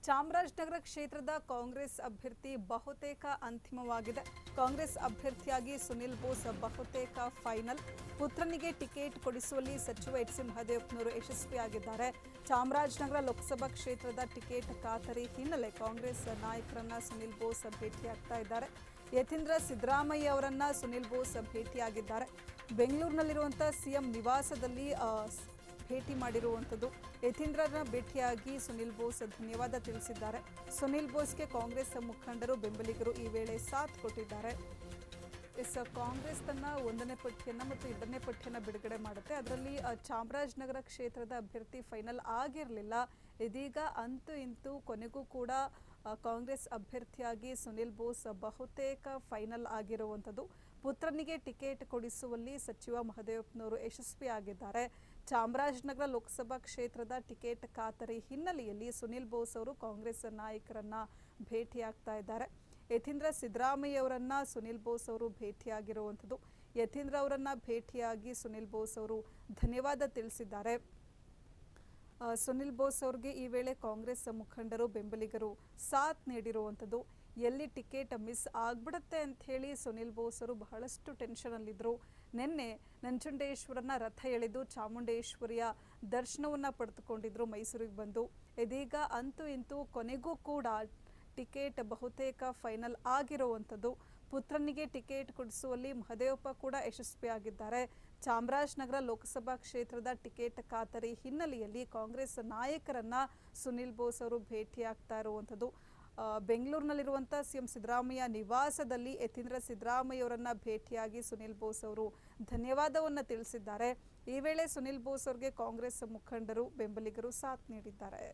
ಚಾಮರಾಜನಗರ ಕ್ಷೇತ್ರದ ಕಾಂಗ್ರೆಸ್ ಅಭ್ಯರ್ಥಿ ಬಹುತೇಕ ಅಂತಿಮವಾಗಿದೆ. ಕಾಂಗ್ರೆಸ್ ಅಭ್ಯರ್ಥಿಯಾಗಿ ಸುನಿಲ್ ಬೋಸ್ ಬಹುತೇಕ ಫೈನಲ್. ಪುತ್ರನಿಗೆ ಟಿಕೆಟ್ ಕೊಡಿಸುವಲ್ಲಿ ಸಚಿವ ಎಚ್ ಸಿ ಮಹದೇವಪ್ಪನವರು ಯಶಸ್ವಿಯಾಗಿದ್ದಾರೆ. ಚಾಮರಾಜನಗರ ಲೋಕಸಭಾ ಕ್ಷೇತ್ರದ ಟಿಕೆಟ್ ಖಾತರಿ ಹಿನ್ನೆಲೆ ಕಾಂಗ್ರೆಸ್ ನಾಯಕರನ್ನ ಸುನಿಲ್ ಬೋಸ್ ಭೇಟಿಯಾಗ್ತಾ ಇದ್ದಾರೆ. ಯತೀಂದ್ರ ಸಿದ್ದರಾಮಯ್ಯ ಅವರನ್ನ ಸುನಿಲ್ ಬೋಸ್ ಭೇಟಿಯಾಗಿದ್ದಾರೆ. ಬೆಂಗಳೂರಿನಲ್ಲಿರುವಂತಹ ಸಿಎಂ ನಿವಾಸದಲ್ಲಿ ಭೇಟಿ ಮಾಡಿರುವಂಥದ್ದು. ಯತೀಂದ್ರನ ಭೇಟಿಯಾಗಿ ಸುನಿಲ್ ಬೋಸ್ ಧನ್ಯವಾದ ತಿಳಿಸಿದ್ದಾರೆ. ಸುನಿಲ್ ಬೋಸ್ಗೆ ಕಾಂಗ್ರೆಸ್ ಮುಖಂಡರು ಬೆಂಬಲಿಗರು ಈ ವೇಳೆ ಸಾಥ್ ಕೊಟ್ಟಿದ್ದಾರೆ. ಕಾಂಗ್ರೆಸ್ ತನ್ನ 1ನೇ ಪಟ್ಟಿಯನ್ನು ಮತ್ತು 2ನೇ ಪಟ್ಟಿಯನ್ನು ಬಿಡುಗಡೆ ಮಾಡುತ್ತೆ. ಅದರಲ್ಲಿ ಚಾಮರಾಜನಗರ ಕ್ಷೇತ್ರದ ಅಭ್ಯರ್ಥಿ ಫೈನಲ್ ಆಗಿರಲಿಲ್ಲ. ಇದೀಗ ಅಂತೂ ಇಂತೂ ಕೊನೆಗೂ ಕೂಡ ಕಾಂಗ್ರೆಸ್ ಅಭ್ಯರ್ಥಿಯಾಗಿ ಸುನಿಲ್ ಬೋಸ್ ಬಹುತೇಕ ಫೈನಲ್ ಆಗಿರುವಂಥದ್ದು. ಪುತ್ರನಿಗೆ ಟಿಕೆಟ್ ಕೊಡಿಸುವಲ್ಲಿ ಸಚಿವ ಮಹದೇವಪ್ಪನವರು ಯಶಸ್ವಿಯಾಗಿದ್ದಾರೆ. ಚಾಮರಾಜನಗರ ಲೋಕಸಭಾ ಕ್ಷೇತ್ರದ ಟಿಕೆಟ್ ಖಾತರಿ ಹಿನ್ನೆಲೆಯಲ್ಲಿ ಸುನಿಲ್ ಬೋಸ್ ಅವರು ಕಾಂಗ್ರೆಸ್ ನಾಯಕರನ್ನ ಭೇಟಿಯಾಗ್ತಾ ಇದ್ದಾರೆ. ಯತೀಂದ್ರ ಸಿದ್ದರಾಮಯ್ಯ ಅವರನ್ನ ಸುನಿಲ್ ಬೋಸ್ ಅವರು ಭೇಟಿಯಾಗಿರುವಂಥದ್ದು. ಯತೀಂದ್ರ ಅವರನ್ನ ಭೇಟಿಯಾಗಿ ಸುನಿಲ್ ಬೋಸ್ ಅವರು ಧನ್ಯವಾದ ತಿಳಿಸಿದ್ದಾರೆ. ಸುನಿಲ್ ಬೋಸ್ ಅವರಿಗೆ ಈ ವೇಳೆ ಕಾಂಗ್ರೆಸ್ ಮುಖಂಡರು ಬೆಂಬಲಿಗರು ಸಾಥ್ ನೀಡಿರುವಂಥದ್ದು. ಎಲ್ಲಿ ಟಿಕೆಟ್ ಮಿಸ್ ಆಗ್ಬಿಡುತ್ತೆ ಅಂತ ಹೇಳಿ ಸುನಿಲ್ ಬೋಸ್ ಅವರು ಬಹಳಷ್ಟು ಟೆನ್ಷನಲ್ಲಿದ್ದರು. ನಿನ್ನೆ ನಂಜುಂಡೇಶ್ವರನ ರಥ ಎಳೆದು ಚಾಮುಂಡೇಶ್ವರಿಯ ದರ್ಶನವನ್ನು ಪಡೆದುಕೊಂಡಿದ್ರು ಮೈಸೂರಿಗೆ ಬಂದು. ಇದೀಗ ಅಂತೂ ಇಂತೂ ಕೊನೆಗೂ ಕೂಡ ಟಿಕೆಟ್ ಬಹುತೇಕ ಫೈನಲ್ ಆಗಿರುವಂಥದ್ದು. ಪುತ್ರನಿಗೆ ಟಿಕೆಟ್ ಕೊಡಿಸುವಲ್ಲಿ ಮಹದೇವಪ್ಪ ಕೂಡ ಯಶಸ್ವಿಯಾಗಿದ್ದಾರೆ. ಚಾಮರಾಜನಗರ ಲೋಕಸಭಾ ಕ್ಷೇತ್ರದ ಟಿಕೆಟ್ ಖಾತರಿ ಹಿನ್ನೆಲೆಯಲ್ಲಿ ಕಾಂಗ್ರೆಸ್ ನಾಯಕರನ್ನ ಸುನಿಲ್ ಬೋಸ್ ಅವರು ಭೇಟಿಯಾಗ್ತಾ ಇರುವಂಥದ್ದು. ಬೆಂಗಳೂರಿನಲ್ಲಿರುವಂಥ ಸಿಎಂ ಸಿದ್ದರಾಮಯ್ಯ ನಿವಾಸದಲ್ಲಿ ಯತೀಂದ್ರ ಸಿದ್ದರಾಮಯ್ಯ ಅವರನ್ನ ಭೇಟಿಯಾಗಿ ಸುನಿಲ್ ಬೋಸ್ ಅವರು ಧನ್ಯವಾದವನ್ನು ತಿಳಿಸಿದ್ದಾರೆ. ಈ ವೇಳೆ ಸುನಿಲ್ ಬೋಸ್ ಅವರಿಗೆ ಕಾಂಗ್ರೆಸ್ ಮುಖಂಡರು ಬೆಂಬಲಿಗರು ಸಾಥ್ ನೀಡಿದ್ದಾರೆ.